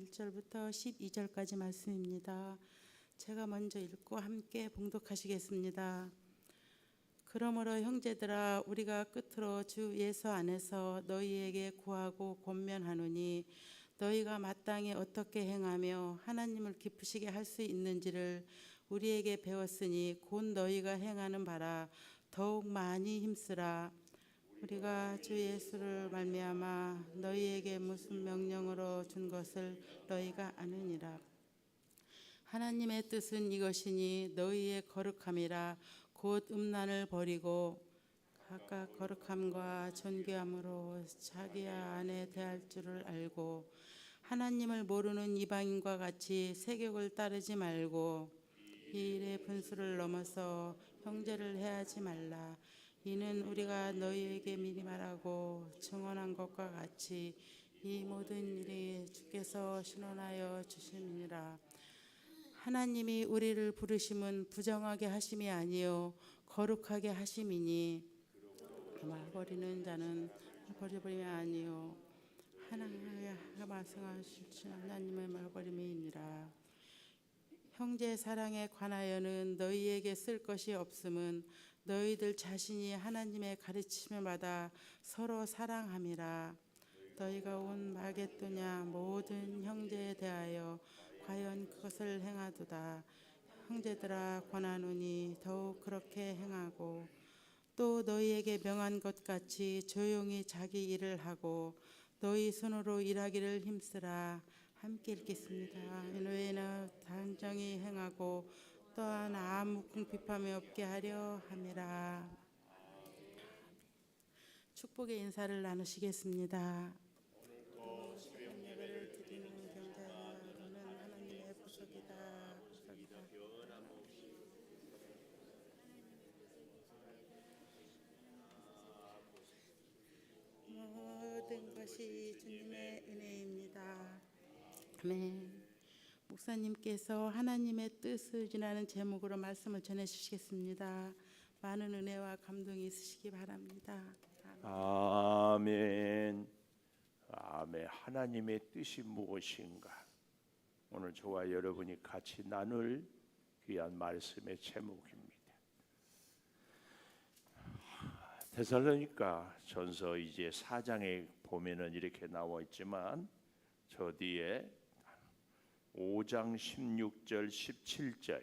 1절부터 12절까지 말씀입니다. 제가 먼저 읽고 함께 봉독하시겠습니다. 그러므로 형제들아, 우리가 끝으로 주 예수 안에서 너희에게 구하고 권면하노니 너희가 마땅히 어떻게 행하며 하나님을 기쁘시게 할 수 있는지를 우리에게 배웠으니 곧 너희가 행하는 바라 더욱 많이 힘쓰라. 우리가 주 예수를 말미암아 너희에게 무슨 명령으로 준 것을 너희가 아느니라. 하나님의 뜻은 이것이니 너희의 거룩함이라. 곧 음란을 버리고 각각 거룩함과 존귀함으로 자기 안에 대할 줄을 알고 하나님을 모르는 이방인과 같이 세격을 따르지 말고 이 일의 분수를 넘어서 형제를 해하지 말라. 이는 우리가 너희에게 미리 말하고 증언한 것과 같이 이 모든 일이 주께서 신원하여 주심이니라. 하나님이 우리를 부르심은 부정하게 하심이 아니요 거룩하게 하심이니 말 버리는 자는 버려버림이 아니요 하나님의 말씀하신 하나님의 말 버림이니라. 형제 사랑에 관하여는 너희에게 쓸 것이 없음은 너희들 자신이 하나님의 가르침을 받아 서로 사랑함이라. 너희가 온 마게도냐 모든 형제에 대하여 과연 그것을 행하도다. 형제들아, 권하노니 더욱 그렇게 행하고 또 너희에게 명한 것 같이 조용히 자기 일을 하고 너희 손으로 일하기를 힘쓰라. 함께 읽겠습니다. 이는 외에는 단정히 행하고 또한 아무 궁핍함이 없게 하려 함이라. 축복의 인사를 나누시겠습니다. 예배를 드리는 경자는 하나님의 보석이다. 모든 것이 주님의 은혜입니다. 아멘. 목사님께서 하나님의 뜻을이라는 제목으로 말씀을 전해주시겠습니다. 많은 은혜와 감동이 있으시기 바랍니다. 아멘. 아멘. 하나님의 뜻이 무엇인가? 오늘 저와 여러분이 같이 나눌 귀한 말씀의 제목입니다. 데살로니가 전서 이제 4장에 보면은 이렇게 나와 있지만 저 뒤에 5장 16절 17절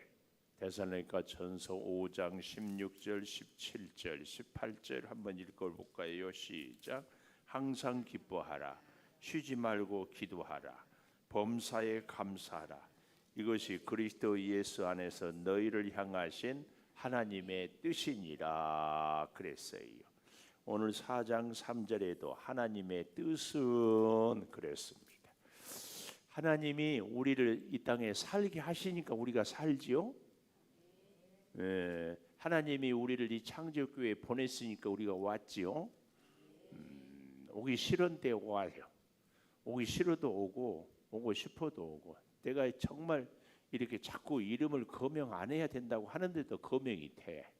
데살로니가 전서 5장 16절 17절 18절 한번 읽어볼까요? 시작. 항상 기뻐하라. 쉬지 말고 기도하라. 범사에 감사하라. 이것이 그리스도 예수 안에서 너희를 향하신 하나님의 뜻이니라 그랬어요. 오늘 4장 3절에도 하나님의 뜻은 그랬습니다. 하나님이 우리를 이 땅에 살게 하시니까 우리가 살지요. 하나님이 우리를 이 창조교회에 보냈으니까 우리가 왔지요. 오기 싫은 때 와요. 오기 싫어도 오고 오고 싶어도 오고. 내가 정말 이렇게 자꾸 이름을 거명 안 해야 된다고 하는데도 거명이 돼.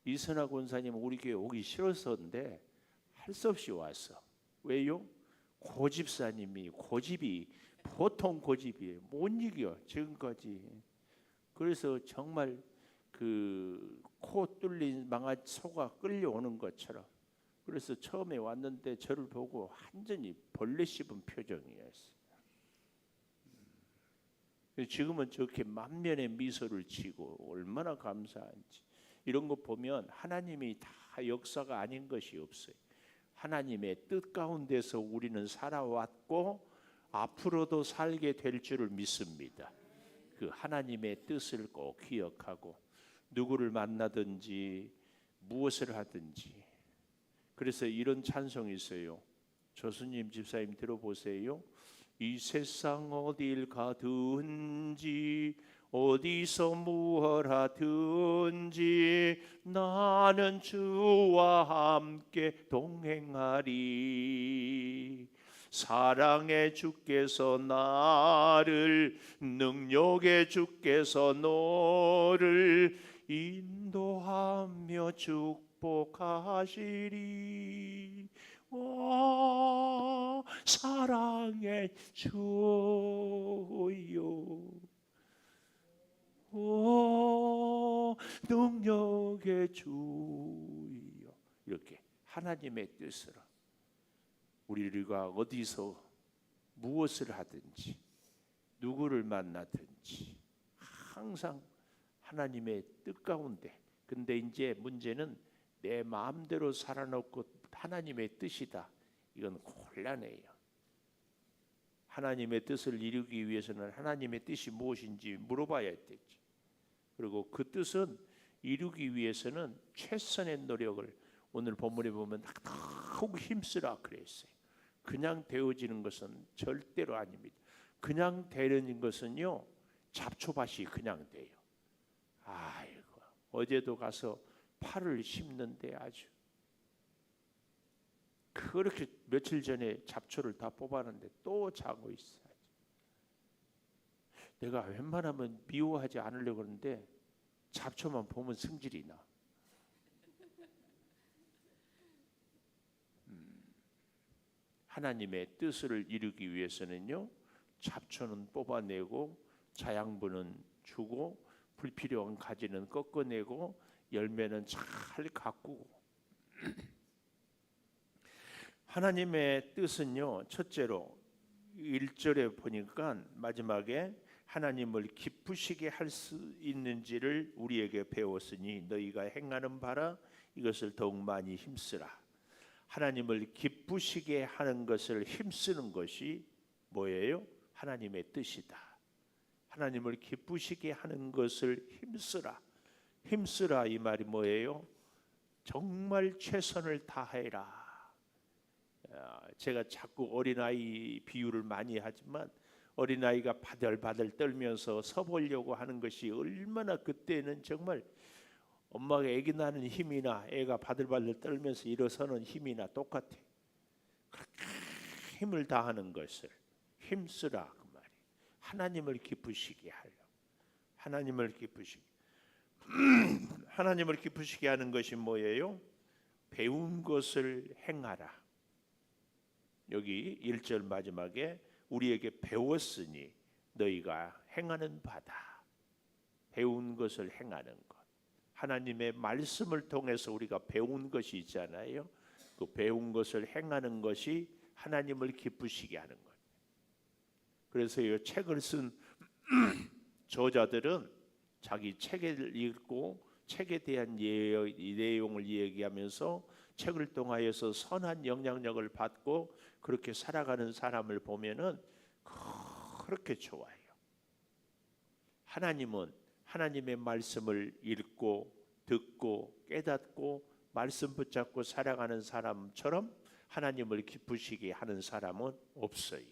이선아 권사님은 우리 교회 오기 싫었었는데 할 수 없이 왔어. 왜요? 고집사님이 고집이 보통 고집이에요. 못 이겨 지금까지. 그래서 정말 그 코 뚫린 망아 소가 끌려오는 것처럼. 그래서 처음에 왔는데 저를 보고 완전히 벌레 씹은 표정이었어요. 지금은 저렇게 만면의 미소를 지고 얼마나 감사한지. 이런 거 보면 하나님이 다 역사가 아닌 것이 없어요. 하나님의 뜻 가운데서 우리는 살아왔고 앞으로도 살게 될 줄을 믿습니다. 그 하나님의 뜻을 꼭 기억하고 누구를 만나든지 무엇을 하든지. 그래서 이런 찬송이 있어요. 조수님 집사님 들어보세요. 이 세상 어딜 가든지 어디서 무엇 하든지 나는 주와 함께 동행하리. 사랑의 주께서 나를 능력의 주께서 너를 인도하며 축복하시리. 오, 사랑의 주 능력의 주여. 이렇게 하나님의 뜻으로 우리가 어디서 무엇을 하든지 누구를 만나든지 항상 하나님의 뜻 가운데. 근데 이제 문제는 내 마음대로 살아놓고 하나님의 뜻이다. 이건 곤란해요. 하나님의 뜻을 이루기 위해서는 하나님의 뜻이 무엇인지 물어봐야 되지. 그리고 그 뜻은 이루기 위해서는 최선의 노력을, 오늘 본문에 보면 더욱 힘쓰라 그랬어요. 그냥 되어지는 것은 절대로 아닙니다. 그냥 되는 것은요, 잡초밭이 그냥 돼요. 아이고, 어제도 가서 파를 심는데 아주 그렇게 며칠 전에 잡초를 다 뽑았는데 또 자고 있어. 내가 웬만하면 미워하지 않으려고 하는데 잡초만 보면 승질이 나. 하나님의 뜻을 이루기 위해서는요, 잡초는 뽑아내고 자양분은 주고 불필요한 가지는 꺾어내고 열매는 잘 가꾸고. 하나님의 뜻은요, 첫째로 1절에 보니까 마지막에 하나님을 기쁘시게 할 수 있는지를 우리에게 배웠으니 너희가 행하는 바라 이것을 더욱 많이 힘쓰라. 하나님을 기쁘시게 하는 것을 힘쓰는 것이 뭐예요? 하나님의 뜻이다. 하나님을 기쁘시게 하는 것을 힘쓰라. 힘쓰라 이 말이 뭐예요? 정말 최선을 다해라. 제가 자꾸 어린아이 비유를 많이 하지만 어린아이가 바들바들 떨면서 서보려고 하는 것이 얼마나 그때는 정말 엄마가 애기 낳는 힘이나 애가 바들바들 떨면서 일어서는 힘이나 똑같아. 그렇게 힘을 다하는 것을 힘쓰라 그 말이. 하나님을 기쁘시게 하려. 하나님을 기쁘시게. 하나님을 기쁘시게 하는 것이 뭐예요? 배운 것을 행하라. 여기 1절 마지막에 우리에게 배웠으니 너희가 행하는 바다. 배운 것을 행하는 것. 하나님의 말씀을 통해서 우리가 배운 것이 있잖아요. 그 배운 것을 행하는 것이 하나님을 기쁘시게 하는 것. 그래서 이 책을 쓴 저자들은 자기 책을 읽고 책에 대한 내용을 얘기하면서 책을 통하여서 선한 영향력을 받고 그렇게 살아가는 사람을 보면은 그렇게 좋아요. 하나님은 하나님의 말씀을 읽고 듣고 깨닫고 말씀 붙잡고 살아가는 사람처럼 하나님을 기쁘시게 하는 사람은 없어요.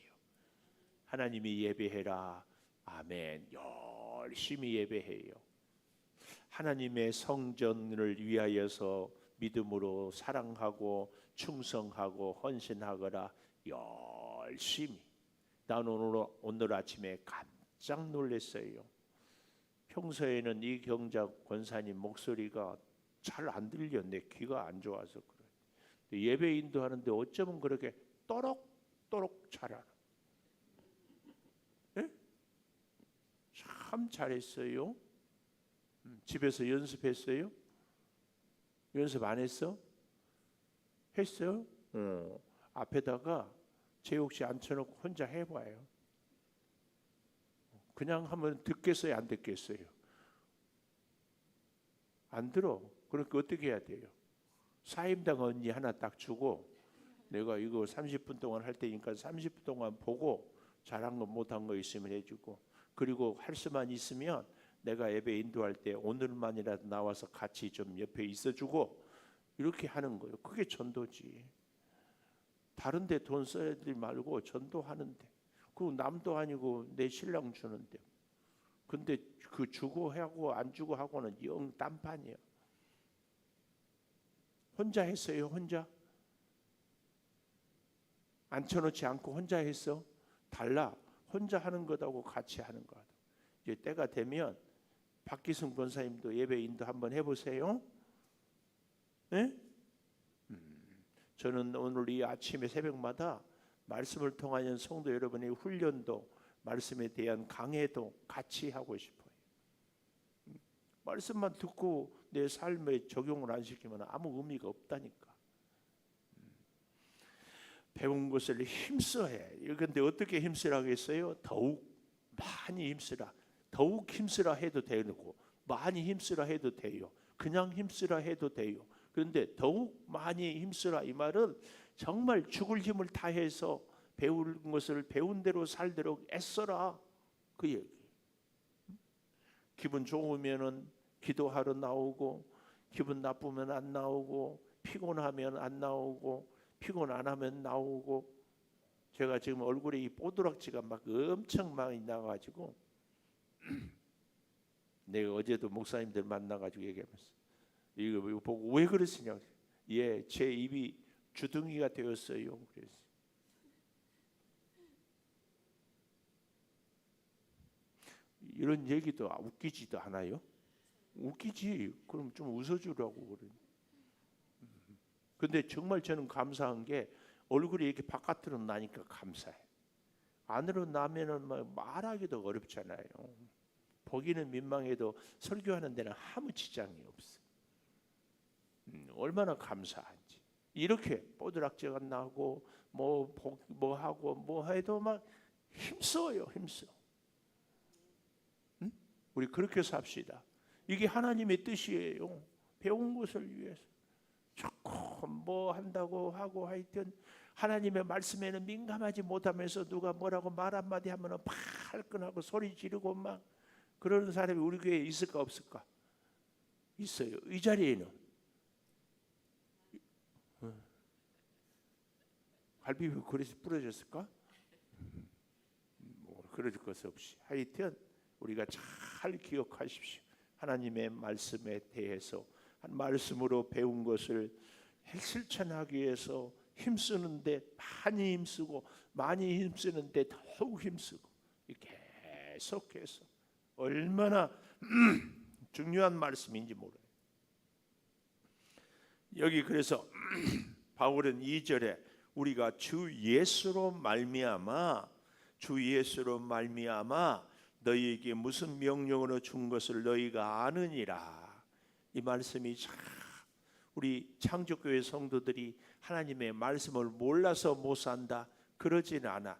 하나님이 예배해라. 아멘. 열심히 예배해요. 하나님의 성전을 위하여서 믿음으로 사랑하고 충성하고 헌신하거라. 열심히. 난 오늘 아침에 깜짝 놀랐어요. 평소에는 이 경작 권사님 목소리가 잘 안 들려. 내 귀가 안 좋아서 그래. 예배 인도하는데 어쩌면 그렇게 또록또록 잘하나. 네? 참 잘했어요. 집에서 연습했어요? 연습 안 했어? 했어요? 앞에다가 제옥씨 앉혀놓고 혼자 해봐요. 그냥 하면 듣겠어요? 안 듣겠어요? 안 들어. 그러니까 어떻게 해야 돼요? 사임당 언니 하나 딱 주고 내가 이거 30분 동안 할 테니까 30분 동안 보고 잘한 거 못한 거 있으면 해주고, 그리고 할 수만 있으면 내가 예배 인도할 때 오늘만이라도 나와서 같이 좀 옆에 있어주고, 이렇게 하는 거예요. 그게 전도지. 다른 데 돈 써야 되지 말고 전도하는데. 그 남도 아니고 내 신랑 주는데. 근데 그 주고 하고 안 주고 하고는 영 딴판이야. 혼자 했어요. 혼자. 앉혀놓지 않고 혼자 했어. 달라. 혼자 하는 것하고 같이 하는 것. 이제 때가 되면 박기승 권사님도 예배 인도 한번 해보세요. 네? 저는 오늘 이 아침에 새벽마다 말씀을 통하여 성도 여러분의 훈련도 말씀에 대한 강해도 같이 하고 싶어요. 말씀만 듣고 내 삶에 적용을 안 시키면 아무 의미가 없다니까. 배운 것을 힘써해. 그런데 어떻게 힘쓰라겠어요? 더욱 많이 힘쓰라. 더욱 힘쓰라 해도 되고 많이 힘쓰라 해도 돼요. 그냥 힘쓰라 해도 돼요. 그런데 더욱 많이 힘쓰라 이 말은 정말 죽을 힘을 다해서 배운 것을 배운 대로 살도록 애써라 그 얘기. 기분 좋으면은 기도하러 나오고 기분 나쁘면 안 나오고 피곤하면 안 나오고 피곤 안 하면 나오고. 제가 지금 얼굴에 이 뽀드락지가 막 엄청 많이 나가지고 내가 어제도 목사님들 만나가지고 얘기하면서 이거 보고 왜 그러시냐고. 예, 제 입이 주둥이가 되었어요. 그래서 이런 얘기도 웃기지도 않아요? 웃기지. 그럼 좀 웃어주라고 그래. 근데 정말 저는 감사한 게 얼굴이 이렇게 바깥으로 나니까 감사해. 안으로 나면은 말하기도 어렵잖아요. 보기는 민망해도 설교하는 데는 아무 지장이 없어. 얼마나 감사한지. 이렇게 뽀드락지가 나고 뭐 하고 뭐 해도 막 힘써요, 힘써. 응? 우리 그렇게 삽시다. 이게 하나님의 뜻이에요. 배운 것을 위해서. 조금 뭐 한다고 하고 하여튼 하나님의 말씀에는 민감하지 못하면서 누가 뭐라고 말 한마디 하면 발끈하고 소리 지르고 막 그러는 사람이 우리 교회에 있을까 없을까? 있어요. 이 자리에는 갈비뼈 그릇이 부러졌을까? 뭐 그럴 것 없이 하여튼 우리가 잘 기억하십시오. 하나님의 말씀에 대해서 한 말씀으로 배운 것을 실천하기 위해서 힘쓰는데 많이 힘쓰고 많이 힘쓰는데 더욱 힘쓰고 계속해서 얼마나 중요한 말씀인지 몰라요. 여기 그래서 바울은 2절에 우리가 주 예수로 말미암아 너희에게 무슨 명령으로 준 것을 너희가 아느니라. 이 말씀이 참 우리 창조교회 성도들이 하나님의 말씀을 몰라서 못 산다 그러진 않아.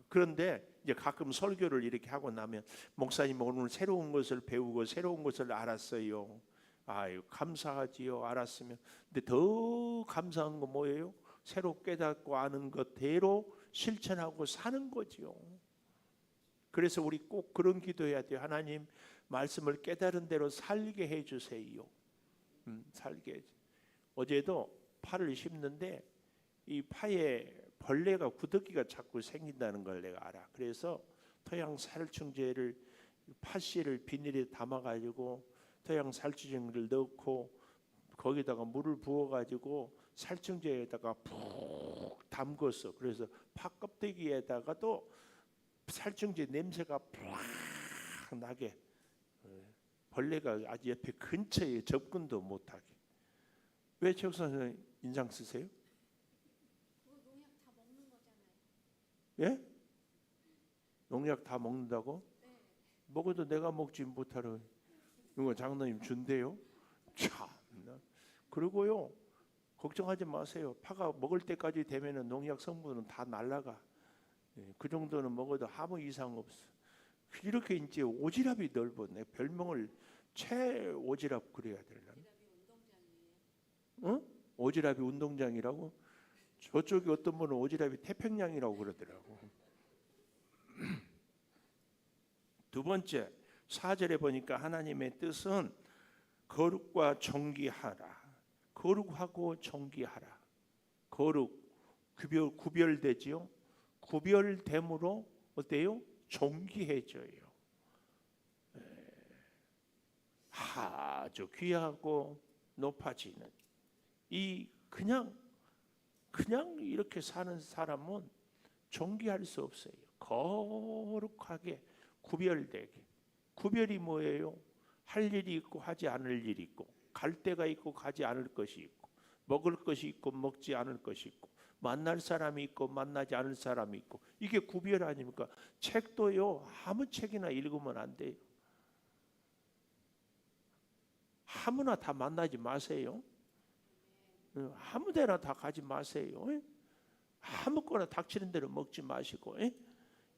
그런데 이제 가끔 설교를 이렇게 하고 나면 목사님 오늘 새로운 것을 배우고 새로운 것을 알았어요. 아유 감사하지요. 알았으면. 근데 더 감사한 거 뭐예요? 새로 깨닫고 아는 것대로 실천하고 사는 거지요. 그래서 우리 꼭 그런 기도해야 돼요. 하나님 말씀을 깨달은 대로 살게 해주세요. 살게. 어제도 파를 씹는데 이 파에 벌레가 구더기가 자꾸 생긴다는 걸 내가 알아. 그래서 토양살충제를 파씨를 비닐에 담아가지고 토양살충제를 넣고 거기다가 물을 부어가지고 살충제에다가 푹 담궜어. 그래서 파 껍데기에다가도 살충제 냄새가 푹 나게 벌레가 아주 옆에 근처에 접근도 못하게. 왜 최욱선생님 인상 쓰세요? 그거 농약 다 먹는 거잖아요. 예? 농약 다 먹는다고? 네. 먹어도 내가 먹지 못하러 이거 장로님 준대요. 참. 그리고요 걱정하지 마세요. 파가 먹을 때까지 되면은 농약 성분은 다 날라가. 그 정도는 먹어도 아무 이상 없어. 이렇게 이제 오지랖이 넓어. 내 별명을 최오지랖 그래야 되려나? 응? 오지랖이 운동장이라고? 저쪽에 어떤 분은 오지랖이 태평양이라고 그러더라고. 두 번째 4절에 보니까 하나님의 뜻은 거룩과 정기하라. 거룩하고 정기하라. 거룩 구별되지요. 구별됨으로 어때요? 정기해져요. 아주 귀하고 높아지는 이 그냥 이렇게 사는 사람은 정기할 수 없어요. 거룩하게 구별되게. 구별이 뭐예요? 할 일이 있고 하지 않을 일이 있고 갈 데가 있고 가지 않을 것이 있고 먹을 것이 있고 먹지 않을 것이 있고 만날 사람이 있고 만나지 않을 사람이 있고 이게 구별 아닙니까? 책도요 아무 책이나 읽으면 안 돼요. 아무나 다 만나지 마세요. 아무데나 다 가지 마세요. 아무거나 닥치는 대로 먹지 마시고.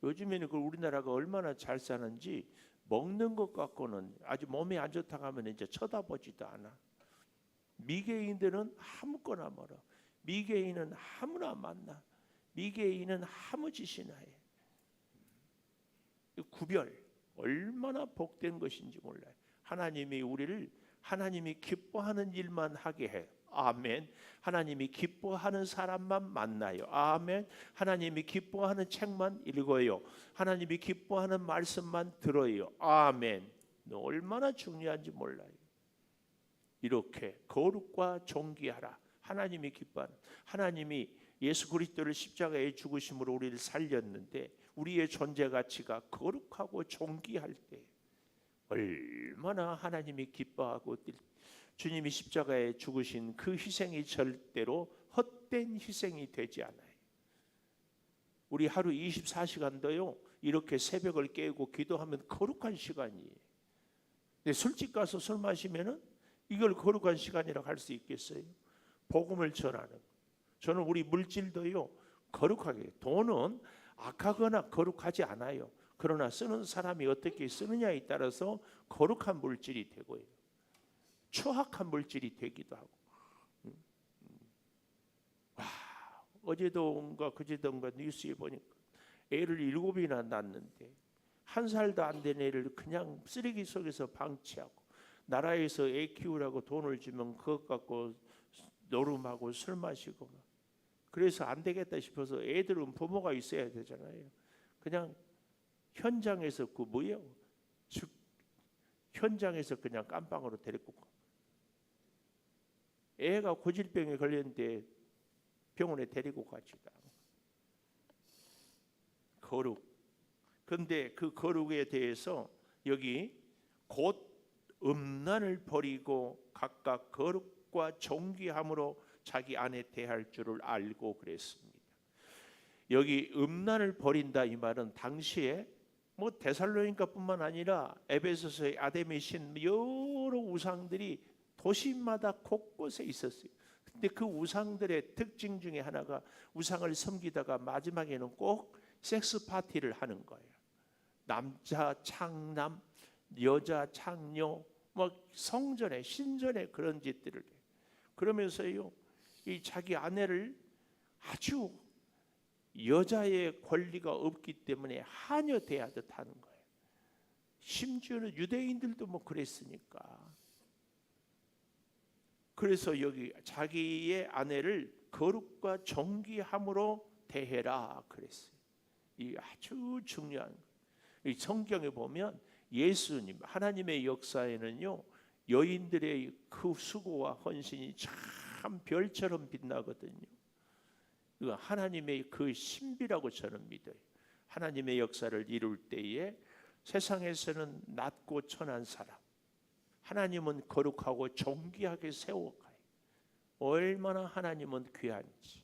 요즘에는 그 우리나라가 얼마나 잘 사는지 먹는 것 갖고는 아주 몸에 안 좋다고 하면 이제 쳐다보지도 않아. 미개인들은 아무거나 먹어. 미개인은 아무나 만나. 미개인은 아무 짓이나 해. 구별 얼마나 복된 것인지 몰라요. 하나님이 우리를 하나님이 기뻐하는 일만 하게 해. 아멘. 하나님이 기뻐하는 사람만 만나요. 아멘. 하나님이 기뻐하는 책만 읽어요. 하나님이 기뻐하는 말씀만 들어요. 아멘. 얼마나 중요한지 몰라요. 이렇게 거룩과 존귀하라. 하나님이 기뻐하는, 하나님이 예수 그리스도를 십자가에 죽으심으로 우리를 살렸는데 우리의 존재 가치가 거룩하고 존귀할 때 얼마나 하나님이 기뻐하고 주님이 십자가에 죽으신 그 희생이 절대로 헛된 희생이 되지 않아요. 우리 하루 24시간도요 이렇게 새벽을 깨고 기도하면 거룩한 시간이에요. 근데 술집 가서 술 마시면은 이걸 거룩한 시간이라고 할 수 있겠어요? 복음을 전하는. 저는 우리 물질도요 거룩하게, 돈은 악하거나 거룩하지 않아요. 그러나 쓰는 사람이 어떻게 쓰느냐에 따라서 거룩한 물질이 되고요, 추악한 물질이 되기도 하고. 와, 어제도인가 그제도인가 뉴스에 보니까 애를 7이나 낳았는데 1살도 안 된 애를 그냥 쓰레기 속에서 방치하고, 나라에서 애 키우라고 돈을 주면 그것 갖고 노름하고 술 마시고 막. 그래서 안 되겠다 싶어서 애들은 부모가 있어야 되잖아요. 그냥 현장에서 그 뭐예요? 현장에서 그냥 깜빵으로 데리고 가. 애가 고질병에 걸렸는데 병원에 데리고 가지다. 거룩. 근데 그 거룩에 대해서 여기 곧 음란을 버리고 각각 거룩과 존귀함으로 자기 안에 대할 줄을 알고 그랬습니다. 여기 음란을 버린다 이 말은 당시에 뭐 데살로니가뿐만 아니라 에베소서의 아담의 신 여러 우상들이 도시마다 곳곳에 있었어요. 근데 그 우상들의 특징 중에 하나가 우상을 섬기다가 마지막에는 꼭 섹스 파티를 하는 거예요. 남자 창남, 여자 창녀, 뭐 성전에 신전에 그런 짓들을 해요. 그러면서요 이 자기 아내를 아주 여자의 권리가 없기 때문에 하녀 대하듯 하는 거예요. 심지어는 유대인들도 뭐 그랬으니까. 그래서 여기 자기의 아내를 거룩과 존귀함으로 대해라 그랬어요. 이 아주 중요한 거예요. 이 성경에 보면 예수님 하나님의 역사에는요 여인들의 그 수고와 헌신이 참 별처럼 빛나거든요. 하나님의 그 신비라고 저는 믿어요. 하나님의 역사를 이룰 때에 세상에서는 낮고 천한 사람, 하나님은 거룩하고 존귀하게 세워가요. 얼마나 하나님은 귀한지.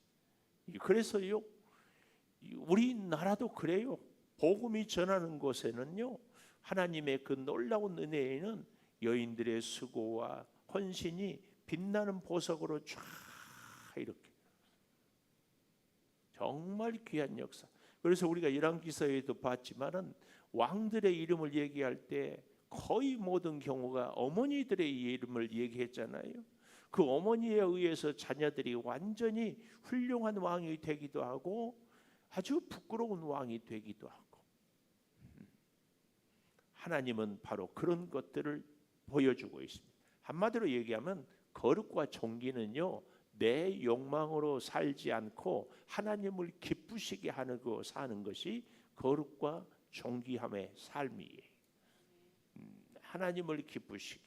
그래서요 우리나라도 그래요. 복음이 전하는 곳에는요 하나님의 그 놀라운 은혜에는 여인들의 수고와 헌신이 빛나는 보석으로 쫙 이렇게 정말 귀한 역사. 그래서 우리가 열왕기서에도 봤지만은 왕들의 이름을 얘기할 때 거의 모든 경우가 어머니들의 이름을 얘기했잖아요. 그 어머니에 의해서 자녀들이 완전히 훌륭한 왕이 되기도 하고 아주 부끄러운 왕이 되기도 하고. 하나님은 바로 그런 것들을 보여주고 있습니다. 한마디로 얘기하면 거룩과 존귀는요 내 욕망으로 살지 않고 하나님을 기쁘시게 하는 거 사는 것이 거룩과 존귀함의 삶이에요. 하나님을 기쁘시게.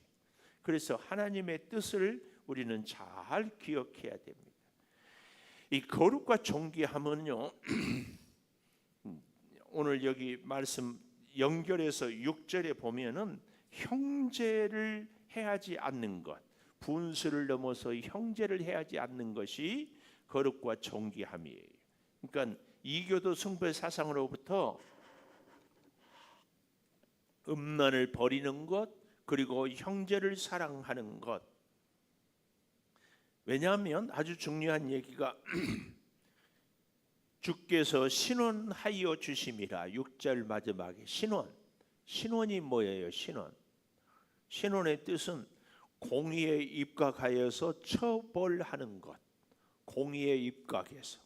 그래서 하나님의 뜻을 우리는 잘 기억해야 됩니다. 이 거룩과 존귀함은요 오늘 여기 말씀 연결해서 6절에 보면은 형제를 해하지 않는 것, 분수를 넘어서 형제를 해하지 않는 것이 거룩과 존귀함이에요. 그러니까 이교도 숭배 사상으로부터 음란을 버리는 것, 그리고 형제를 사랑하는 것. 왜냐하면 아주 중요한 얘기가 주께서 신원하여 주심이라. 6절 마지막에 신원이 뭐예요? 신원의 뜻은 공의에 입각하여서 처벌하는 것. 공의에 입각해서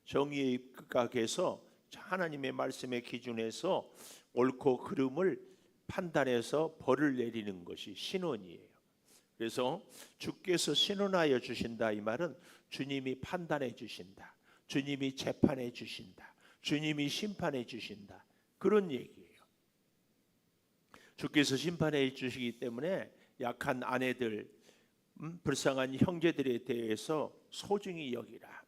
정의에 입각해서 하나님의 말씀의 기준에서 옳고 그름을 판단해서 벌을 내리는 것이 신원이에요. 그래서 주께서 신원하여 주신다, 이 말은 주님이 판단해 주신다, 주님이 재판해 주신다, 주님이 심판해 주신다, 그런 얘기예요. 주께서 심판해 주시기 때문에 약한 아내들, 불쌍한 형제들에 대해서 소중히 여기라.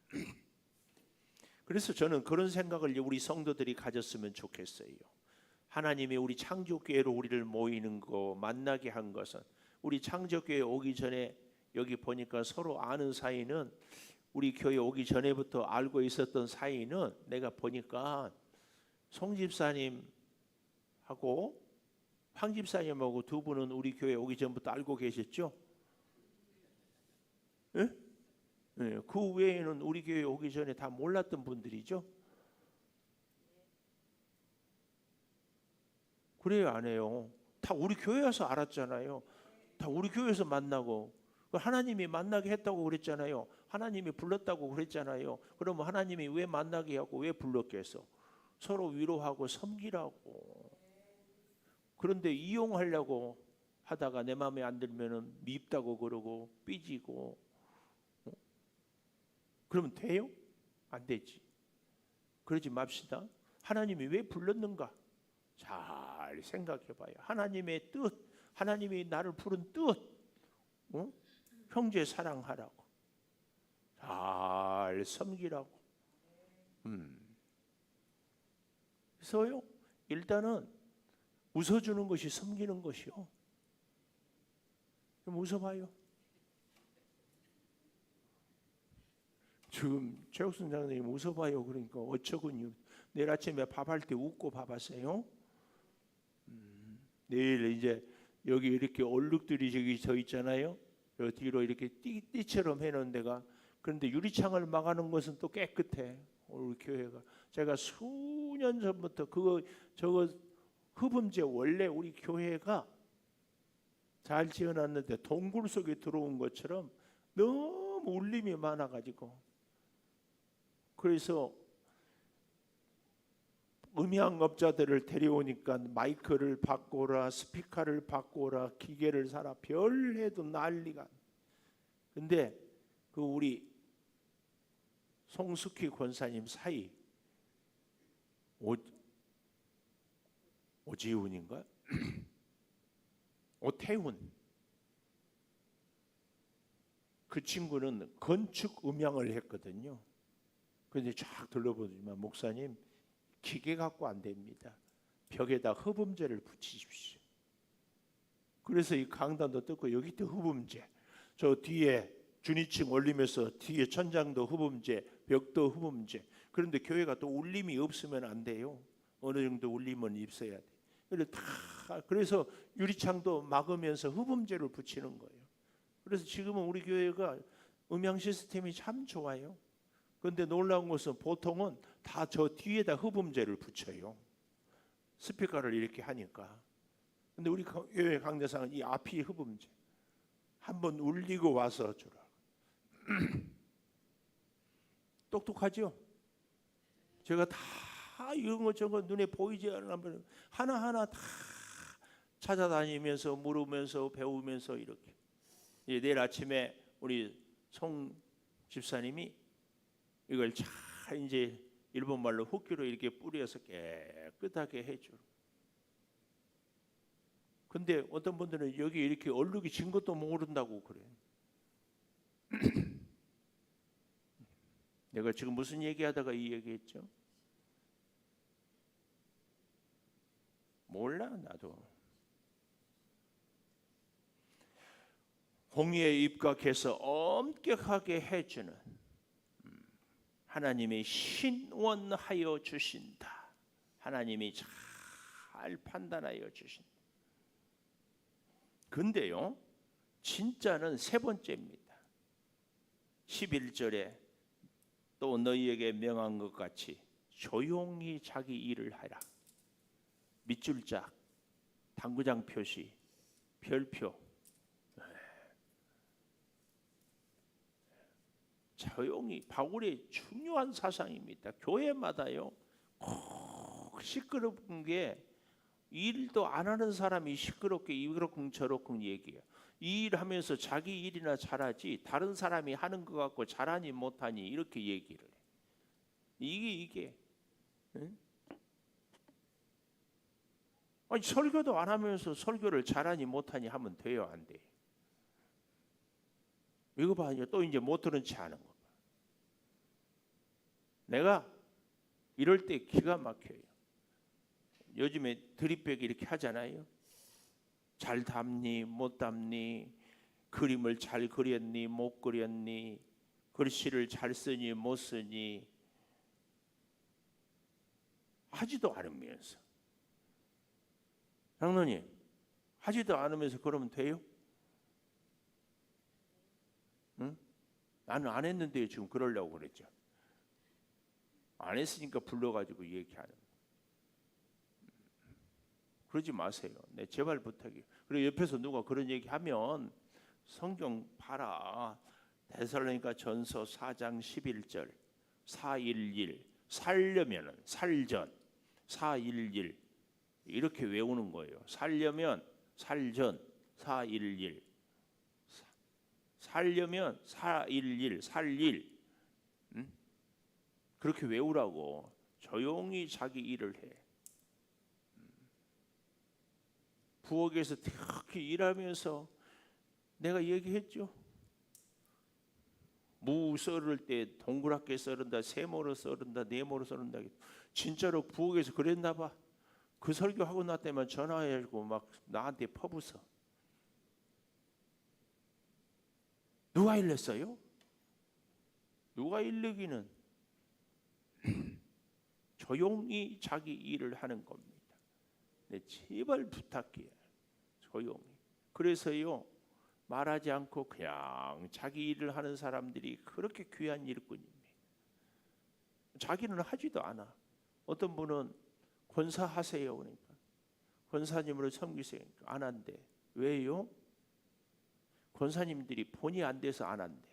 그래서 저는 그런 생각을 우리 성도들이 가졌으면 좋겠어요. 하나님이 우리 창조교회로 우리를 모이는 거, 만나게 한 것은, 우리 창조교회 오기 전에 여기 보니까 서로 아는 사이는, 우리 교회 오기 전에부터 알고 있었던 사이는 내가 보니까 송 집사님하고 황 집사님하고 두 분은 우리 교회 오기 전부터 알고 계셨죠? 네? 네, 그 외에는 우리 교회 오기 전에 다 몰랐던 분들이죠. 그래요, 안 해요? 다 우리 교회 와서 알았잖아요. 다 우리 교회에서 만나고, 하나님이 만나게 했다고 그랬잖아요. 하나님이 불렀다고 그랬잖아요. 그러면 하나님이 왜 만나게 하고 왜 불렀겠어? 서로 위로하고 섬기라고. 그런데 이용하려고 하다가 내 마음에 안 들면은 밉다고 그러고 삐지고, 그러면 돼요? 안 되지. 그러지 맙시다. 하나님이 왜 불렀는가? 잘 생각해 봐요. 하나님의 뜻, 하나님이 나를 부른 뜻, 형제 사랑하라고, 잘 섬기라고. 그래서요, 일단은 웃어주는 것이 섬기는 것이요. 좀 웃어봐요. 지금 최옥순 장로님 웃어봐요. 그러니까 어쩌군요. 내일 아침에 밥할 때 웃고 밥하세요. 내일 이제 여기 이렇게 얼룩들이 저기 서 있잖아요. 여 뒤로 이렇게 띠처럼 해놓은 데가, 그런데 유리창을 막아놓은 것은 또 깨끗해. 우리 교회가, 제가 수년 전부터 저거 흡음재, 원래 우리 교회가 잘 지어놨는데 동굴 속에 들어온 것처럼 너무 울림이 많아가지고, 그래서 음향업자들을 데려오니까 마이크를 바꿔라, 스피커를 바꿔라, 기계를 사라, 별 해도 난리가. 근데 그 우리 송숙희 권사님 사이, 오지훈인가? 오태훈, 그 친구는 건축 음향을 했거든요. 그런데 쫙 둘러보지만, 목사님 기계 갖고 안 됩니다. 벽에다 흡음재를 붙이십시오. 그래서 이 강단도 뜯고 여기도 흡음재, 저 뒤에 준위층 올리면서 뒤에 천장도 흡음재, 벽도 흡음재. 그런데 교회가 또 울림이 없으면 안 돼요. 어느 정도 울림은 있어야 돼. 그래서 유리창도 막으면서 흡음재를 붙이는 거예요. 그래서 지금은 우리 교회가 음향 시스템이 참 좋아요. 그런데 놀라운 것은 보통은 다 저 뒤에다 흡음재를 붙여요. 스피커를 이렇게 하니까. 근데 우리 교회 강대상은 이 앞이 흡음재. 한번 울리고 와서 주라. 똑똑하죠? 제가 다 이런 거 저거 눈에 보이지 않으면 하나하나 다 찾아다니면서 물으면서 배우면서 이렇게. 내일 아침에 우리 송 집사님이 이걸 잘 이제 일본말로 흙기로 이렇게 뿌려서 깨끗하게 해줘. 근데 어떤 분들은 여기 이렇게 얼룩이 진 것도 모른다고 그래. 내가 지금 무슨 얘기하다가 이 얘기했죠? 몰라 나도. 공의에 입각해서 엄격하게 해주는 하나님이 신원하여 주신다. 하나님이 잘 잘 판단하여 주신다. 근데요, 진짜는 세 번째입니다. 11절에 또 너희에게 명한 것 같이 조용히 자기 일을 하라. 밑줄 짝, 당구장 표시, 별표. 조용히, 바울의 중요한 사상입니다. 교회마다요 꼭 시끄러운 게, 일도 안 하는 사람이 시끄럽게 이러쿵 저러쿵 얘기해요. 이 일하면서 자기 일이나 잘하지 다른 사람이 하는 것 같고 잘하니 못하니 이렇게 얘기를 해. 이게 응? 아니, 설교도 안 하면서 설교를 잘하니 못하니 하면 돼요, 안 돼요? 이거 봐, 또 이제 못 들은 체 하는 거 봐. 내가 이럴 때 기가 막혀요. 요즘에 드립백 이렇게 하잖아요. 잘 담니 못 담니, 그림을 잘 그렸니 못 그렸니, 글씨를 잘 쓰니 못 쓰니, 하지도 않으면서. 장로님, 하지도 않으면서 그러면 돼요? 응? 나는 안 했는데 지금 그러려고 그랬죠. 안 했으니까 불러가지고 얘기하는. 그러지 마세요. 네, 제발 부탁이에요. 그리고 옆에서 누가 그런 얘기하면 성경 봐라. 데살로니가 전서 4장 11절 411 살려면은 살전 411 이렇게 외우는 거예요. 살려면 살전 411 살려면 411 살일 그렇게 외우라고. 조용히 자기 일을 해. 부엌에서 특히 일하면서 내가 얘기했죠. 무 썰을 때 동그랗게 썰은다, 세모로 썰은다, 네모로 썰은다. 진짜로 부엌에서 그랬나 봐. 그 설교하고 났다면 전화해가지고 막 나한테 퍼부어. 누가 일렀어요? 누가 일르기는. 조용히 자기 일을 하는 겁니다. 네, 제발 부탁해요. 조용히. 그래서요, 말하지 않고 그냥 자기 일을 하는 사람들이 그렇게 귀한 일꾼입니다. 자기는 하지도 않아. 어떤 분은 권사하세요 그러니까 권사님으로 섬기세요. 안 한대. 왜요? 권사님들이 본이 안 돼서 안 한대.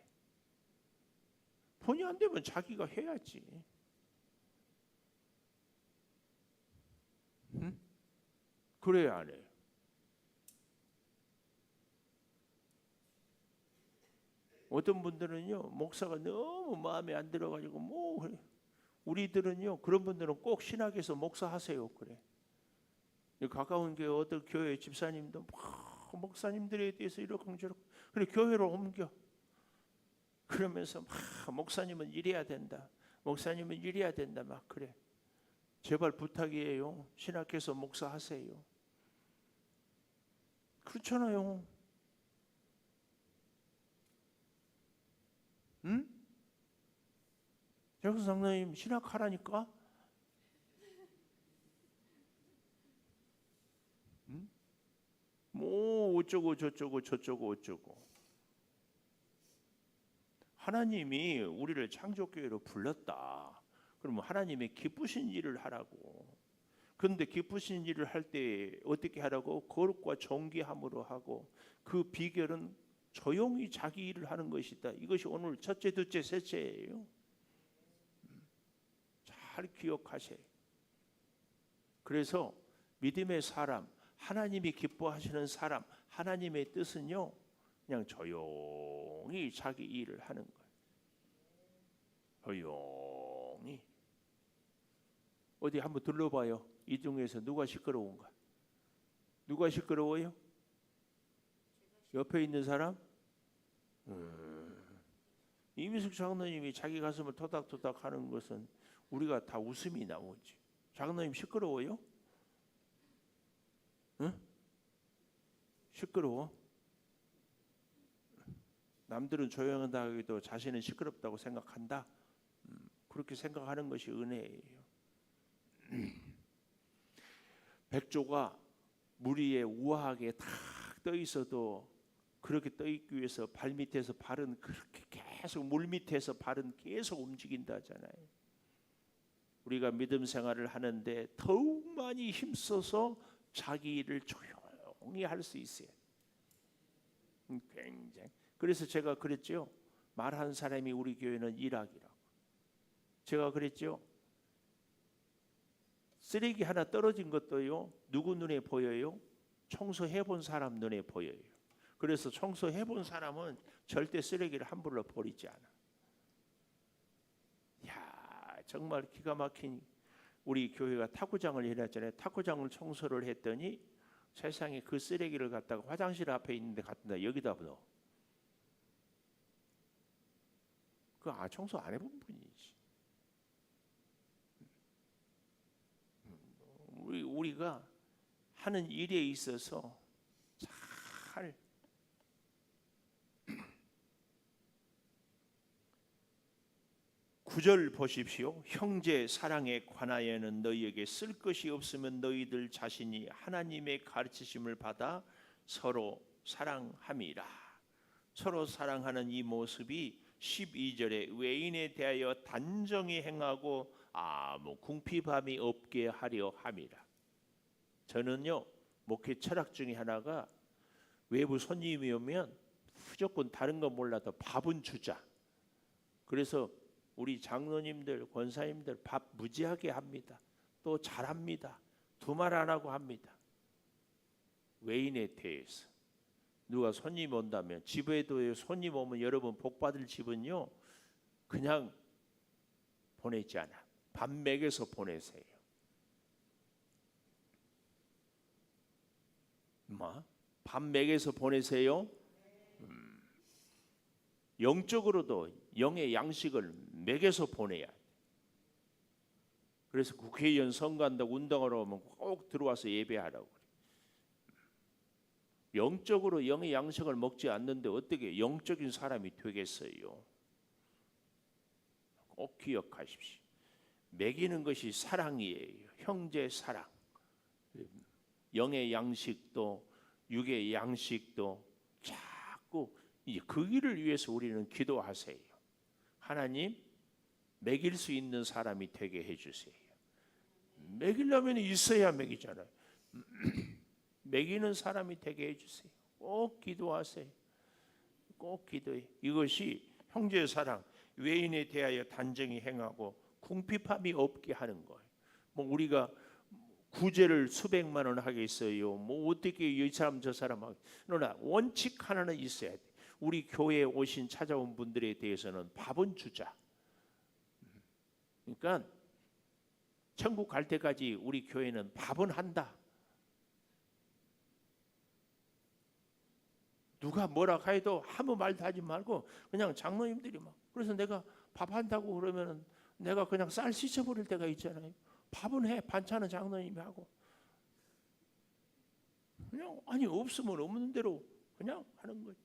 본이 안 되면 자기가 해야지. 응? 그래야 안 해요. 어떤 분들은요, 목사가 너무 마음에 안 들어가지고 뭐 그래. 우리들은요, 그런 분들은 꼭 신학에서 목사하세요 그래. 가까운 교회 어떤 교회 집사님도 막 목사님들에 대해서 이렇게 저렇게 그래 교회로 옮겨. 그러면서 막 목사님은 이래야 된다. 목사님은 이래야 된다 막 그래. 제발 부탁이에요. 신학에서 목사하세요. 그렇잖아요. 응? 잭슨 장로님 신학하라니까? 응? 뭐 어쩌고 저쩌고 어쩌고. 하나님이 우리를 창조교회로 불렀다. 그러면 하나님의 기쁘신 일을 하라고. 그런데 기쁘신 일을 할 때 어떻게 하라고? 거룩과 정기함으로 하고, 그 비결은 조용히 자기 일을 하는 것이다. 이것이 오늘 첫째, 둘째, 셋째예요. 잘 기억하세요. 그래서 믿음의 사람, 하나님이 기뻐하시는 사람, 하나님의 뜻은요, 그냥 조용히 자기 일을 하는 거예요. 조용히. 어디 한번 들러봐요. 이 중에서 누가 시끄러운가? 누가 시끄러워요? 옆에 있는 사람? 이미숙 장로님이 자기 가슴을 토닥토닥 하는 것은 우리가 다 웃음이 나오지. 장로님 시끄러워요? 응? 시끄러워? 남들은 조용하다기도 자신은 시끄럽다고 생각한다. 그렇게 생각하는 것이 은혜예요. 백조가 물 위에 우아하게 탁 떠 있어도 그렇게 떠 있기 위해서 발 밑에서 발은 그렇게 계속 물 밑에서 발은 계속 움직인다잖아요. 우리가 믿음 생활을 하는데 더욱 많이 힘써서 자기 일을 조용히 할 수 있어요. 굉장히. 그래서 제가 그랬죠. 말한 사람이 우리 교회는 일학이라고. 제가 그랬죠. 쓰레기 하나 떨어진 것도요. 누구 눈에 보여요? 청소해 본 사람 눈에 보여요. 그래서 청소해 본 사람은 절대 쓰레기를 함부로 버리지 않아. 야, 정말 기가 막힌 우리 교회가 탁구장을 해놨잖아요. 탁구장을 청소를 했더니 세상에 그 쓰레기를 갖다가 화장실 앞에 있는데 갖다 여기다 넣어. 그 청소 안 해본 분이지. 우리가 하는 일에 있어서 잘 구절 보십시오. 형제 사랑에 관하여는 너희에게 쓸 것이 없으면 너희들 자신이 하나님의 가르치심을 받아 서로 사랑함이라. 서로 사랑하는 이 모습이 12절에 외인에 대하여 단정히 행하고 아무 궁핍함이 없게 하려 함이라. 저는요 목회 철학 중에 하나가 외부 손님이 오면 무조건 다른 건 몰라도 밥은 주자. 그래서 우리 장로님들 권사님들 밥 무지하게 합니다. 또 잘합니다. 두말 안 하고 합니다. 외인에 대해서 누가 손님 온다면 집에도 손님 오면 여러분 복 받을 집은요 그냥 보내지 않아. 밥 먹여서 보내세요. 밥 먹여서 보내세요. 영적으로도 영의 양식을 먹여서 보내야 돼. 그래서 국회의원 선거한다고 운동하러 오면 꼭 들어와서 예배하라고 그래. 영적으로 영의 양식을 먹지 않는데 어떻게 영적인 사람이 되겠어요? 꼭 기억하십시오. 먹이는 것이 사랑이에요. 형제 사랑. 영의 양식도 육의 양식도 자꾸 그 일을 위해서 우리는 기도하세요. 하나님 먹일 수 있는 사람이 되게 해주세요. 먹이려면 있어야 먹이잖아요. 먹이는 사람이 되게 해주세요. 꼭 기도하세요. 꼭 기도해. 이것이 형제 사랑, 외인에 대하여 단정히 행하고 궁핍함이 없게 하는 거예요. 뭐 우리가 구제를 수백만 원 하겠어요. 뭐 어떻게 이 사람 저 사람 하겠어요. 그러나 원칙 하나는 있어야 돼. 우리 교회에 오신 찾아온 분들에 대해서는 밥은 주자. 그러니까 천국 갈 때까지 우리 교회는 밥은 한다. 누가 뭐라 해도 아무 말도 하지 말고 그냥 장로님들이 막 그래서 내가 밥 한다고 그러면 내가 그냥 쌀 씻어버릴 때가 있잖아요. 밥은 해. 반찬은 장로님이 하고. 그냥 아니 없으면 없는 대로 그냥 하는 거지.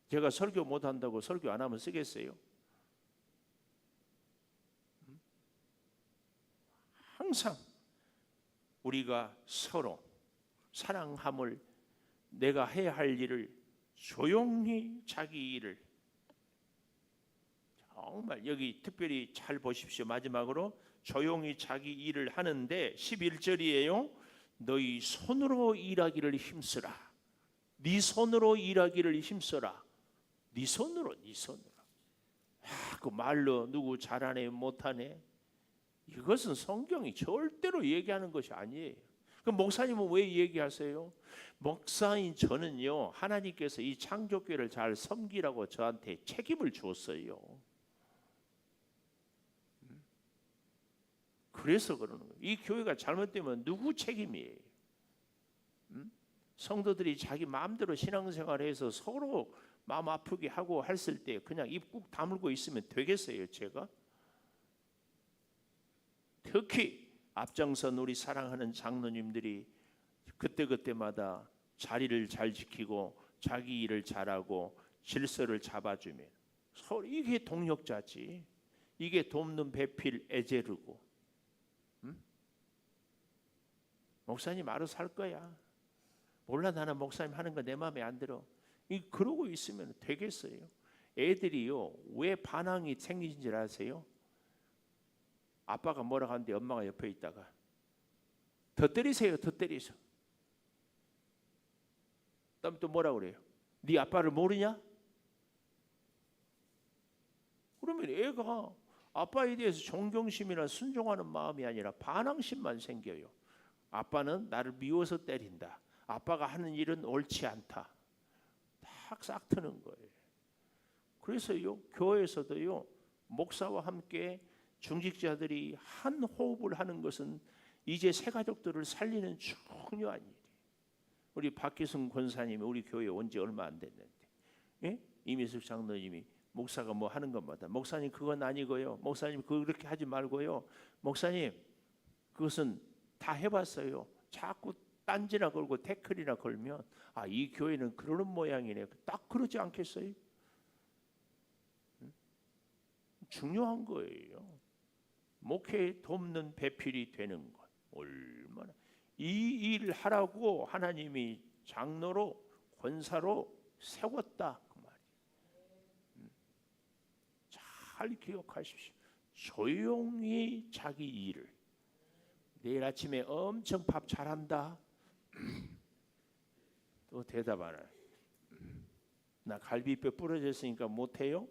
제가 설교 못한다고 설교 안 하면 쓰겠어요? 항상 우리가 서로 사랑함을 내가 해야 할 일을 조용히 자기 일을 정말 여기 특별히 잘 보십시오. 마지막으로 조용히 자기 일을 하는데 11절이에요. 너희 손으로 일하기를 힘쓰라. 네 손으로 일하기를 힘써라. 네 손으로. 그 말로 누구 잘하네 못하네. 이것은 성경이 절대로 얘기하는 것이 아니에요. 그럼 목사님은 왜 얘기하세요? 목사인 저는요 하나님께서 이 창조교회를 잘 섬기라고 저한테 책임을 줬어요. 그래서 그러는 거예요. 이 교회가 잘못되면 누구 책임이에요? 성도들이 자기 마음대로 신앙생활해서 서로 마음 아프게 하고 했을 때 그냥 입 꾹 다물고 있으면 되겠어요, 제가? 특히 앞장선 우리 사랑하는 장로님들이 그때그때마다 자리를 잘 지키고 자기 일을 잘하고 질서를 잡아주면 서로 이게 동력자지. 이게 돕는 배필 에제르고. 목사님 알아서 할 거야. 몰라, 나는 목사님 하는 거 내 마음에 안 들어. 그러고 있으면 되겠어요? 애들이요, 왜 반항이 생기는 줄 아세요? 아빠가 뭐라고 하는데 엄마가 옆에 있다가 더 때리세요, 더 때리세요. 그다음 또 뭐라고 그래요? 네 아빠를 모르냐? 그러면 애가 아빠에 대해서 존경심이나 순종하는 마음이 아니라 반항심만 생겨요. 아빠는 나를 미워서 때린다. 아빠가 하는 일은 옳지 않다. 싹 트는 거예요. 그래서요, 교회에서도요, 목사와 함께 중직자들이 한 호흡을 하는 것은 이제 새 가족들을 살리는 중요한 일이에요. 우리 박기승 권사님이 우리 교회에 온 지 얼마 안 됐는데, 예? 이미숙 장로님이 목사가 뭐 하는 것마다 목사님 그건 아니고요, 목사님 그렇게 하지 말고요, 목사님 그것은 다 해봤어요. 자꾸 딴지나 걸고 태클이나 걸면 이 교회는 그러는 모양이네. 딱 그러지 않겠어요? 중요한 거예요. 목회에 돕는 배필이 되는 것. 얼마나 이 일을 하라고 하나님이 장로로 권사로 세웠다 그 말이에요. 잘 기억하십시오. 조용히 자기 일을. 내일 아침에 엄청 밥 잘한다. 또 대답 안 해요. 나 갈비뼈 부러졌으니까 못해요?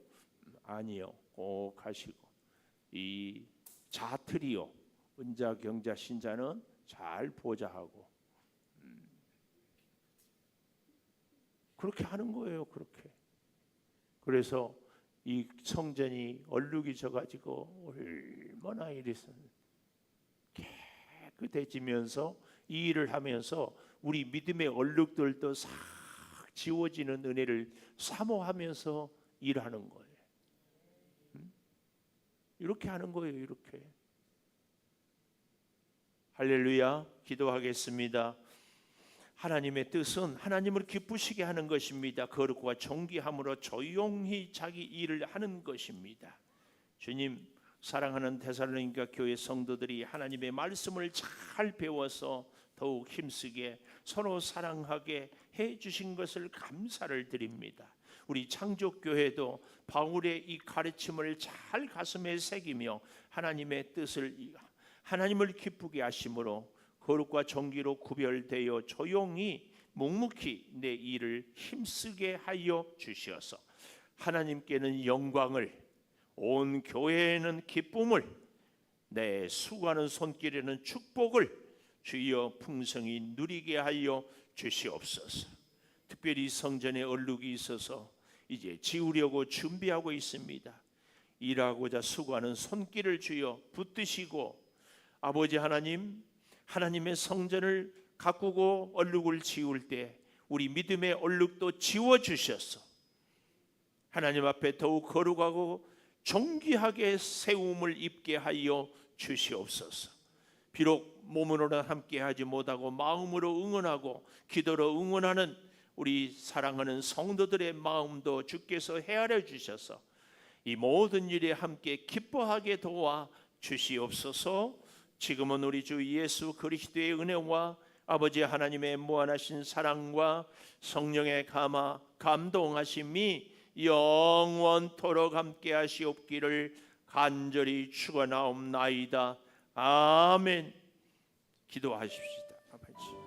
아니요. 꼭 하시고. 이 자트리오 은자 경자 신자는 잘 보좌하고 그렇게 하는 거예요. 그렇게. 그래서 이 성전이 얼룩이 져가지고 얼마나 이랬어. 깨끗해지면서 이 일을 하면서 우리 믿음의 얼룩들도 싹 지워지는 은혜를 사모하면서 일하는 거예요. 이렇게 하는 거예요. 이렇게. 할렐루야. 기도하겠습니다. 하나님의 뜻은 하나님을 기쁘시게 하는 것입니다. 거룩과 존귀함으로 조용히 자기 일을 하는 것입니다. 주님, 사랑하는 데살로니가 교회 성도들이 하나님의 말씀을 잘 배워서 더욱 힘쓰게 서로 사랑하게 해주신 것을 감사를 드립니다. 우리 창조교회도 바울의 이 가르침을 잘 가슴에 새기며 하나님의 뜻을, 하나님을 기쁘게 하심으로 거룩과 정기로 구별되어 조용히 묵묵히 내 일을 힘쓰게 하여 주시어서 하나님께는 영광을, 온 교회에는 기쁨을, 내 수고하는 손길에는 축복을 주여 풍성히 누리게 하여 주시옵소서. 특별히 성전에 얼룩이 있어서 이제 지우려고 준비하고 있습니다. 일하고자 수고하는 손길을 주여 붙드시고, 아버지 하나님, 하나님의 성전을 가꾸고 얼룩을 지울 때 우리 믿음의 얼룩도 지워주셔서 하나님 앞에 더욱 거룩하고 존귀하게 세움을 입게 하여 주시옵소서. 비록 몸으로는 함께하지 못하고 마음으로 응원하고 기도로 응원하는 우리 사랑하는 성도들의 마음도 주께서 헤아려 주셔서 이 모든 일에 함께 기뻐하게 도와 주시옵소서. 지금은 우리 주 예수 그리스도의 은혜와 아버지 하나님의 무한하신 사랑과 성령의 감동하심이 영원토록 함께 하시옵기를 간절히 축원하옵나이다. 아멘. 기도하십시다. 아버지.